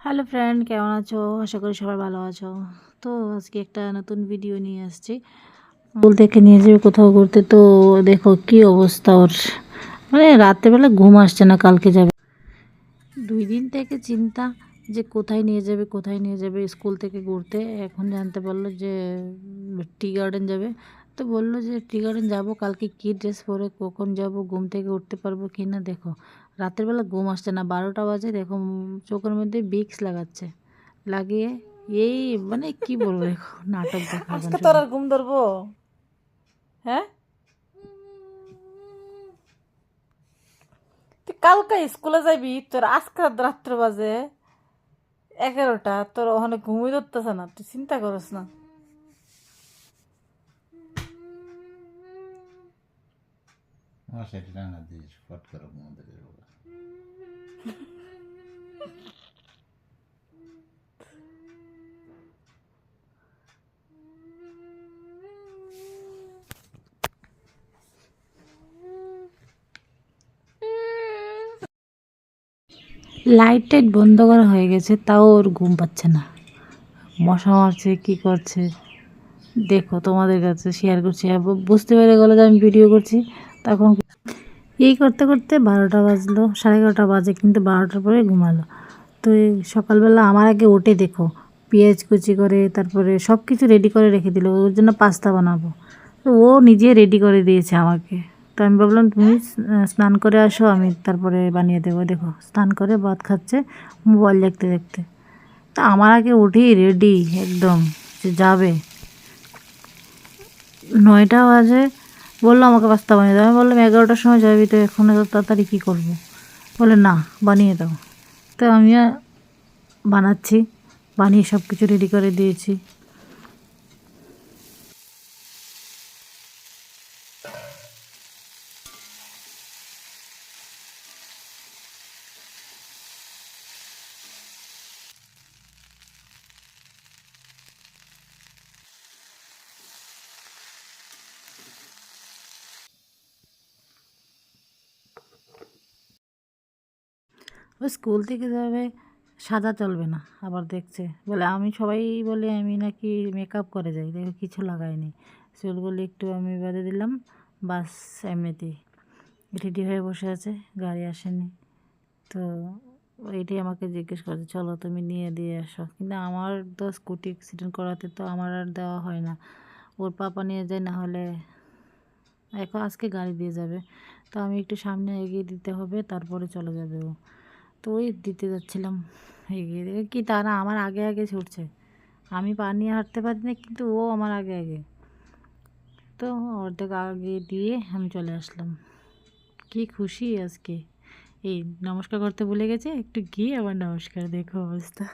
Hello friend, কেমন আছো? আশা করি সবাই ভালো আছো। তো আজকে একটা নতুন ভিডিও নিয়ে আসছি। স্কুল থেকে নিয়ে যাবে কোথাও ঘুরতে, তো দেখো কি অবস্থা ওর। মানে রাত্রেবেলা ঘুম আসছে না, কালকে যাবে। 2 দিন থেকে চিন্তা যে কোথায় নিয়ে যাবে কোথায় নিয়ে যাবে স্কুল থেকে ঘুরতে। এখন জানতে পারলো যে টি গার্ডেন যাবে। তো বললো যে টি গার্ডেন যাবো, কালকে কী ড্রেস পরে কখন যাব, ঘুম থেকে উঠতে পারবো কি না। দেখো রাতের বেলা ঘুম আসছে না, 12টা বাজে। দেখো চোখের মধ্যে বিক্স লাগাচ্ছে, লাগিয়ে এই মানে কি বলবো, দেখো নাটক দেখাবেন আজকে তোর শুধু। আর ঘুম ধরবো? হ্যাঁ, তুই কালকে স্কুলে যাবি, তোর আজকে রাত্র বাজে 11টা, তোর ওখানে ঘুমই ধরতেছে না, তুই চিন্তা করিস না। আমার সেটা রান্না দিস ফট করে মন্দির লাইট টাইট বন্ধ করা হয়ে গেছে, তাও ওর ঘুম পাচ্ছে না। মশা মারছে, কি করছে দেখো, তোমাদের কাছে শেয়ার করছি। বুঝতে পেরে গেলো যে আমি ভিডিও করছি। তখন এই করতে করতে 12টা বাজলো, 11:30 বাজে, কিন্তু 12টার পরে ঘুমালো। তো এই সকালবেলা আমার আগে উঠে দেখো পেঁয়াজ কুচি করে তারপরে সব কিছু রেডি করে রেখে দিল, ওর জন্য পাস্তা বানাবো। তো ও নিজে রেডি করে দিয়েছে আমাকে। তো আমি ভাবলাম তুমি স্নান করে আসো, আমি তারপরে বানিয়ে দেবো। দেখো স্নান করে ভাত খাচ্ছে মোবাইল দেখতে দেখতে। তা আমার আগে উঠেই রেডি একদম যে যাবে। 9টা বাজে, বললো আমাকে পাস্তা বানিয়ে দাও। আমি বললাম 11টার সময় যাবি, তো এখন এত তাড়াতাড়ি কী করবো। বলে না, বানিয়ে দাও। তো আমি বানাচ্ছি, বানিয়ে সব কিছু রেডি করে দিয়েছি। ও স্কুল থেকে যাবে, সাদা চলবে না। আবার দেখছে বলে আমি, সবাই বলে আমি নাকি মেকআপ করে যাই, দেখো কিছু লাগাইনি। চুলগুলো একটু আমি বেঁধে দিলাম, বাস এমনিতেই রেডি হয়ে বসে আছে, গাড়ি আসেনি। তো এইটাই আমাকে জিজ্ঞেস করছে চলো তুমি নিয়ে দিয়ে আসো, কিন্তু আমার তো স্কুটি অ্যাক্সিডেন্ট করাতে তো আমার আর দেওয়া হয় না। ওর পাপা নিয়ে যায়, না হলে এখন আজকে গাড়ি দিয়ে যাবে। তো আমি একটু সামনে এগিয়ে দিতে হবে, তারপরে চলে যাবে ও। তো ওই দিতে যাচ্ছিলাম, এগিয়ে দিয়ে কি তারা আমার আগে আগে ছুটছে। আমি পা নিয়ে হাঁটতে পারি না, কিন্তু ও আমার আগে আগে। তো অর্ধেক আগে দিয়ে আমি চলে আসলাম। কি খুশি আজকে। এই নমস্কার করতে ভুলে গেছে, একটু গিয়ে আবার নমস্কার, দেখো অবস্থা।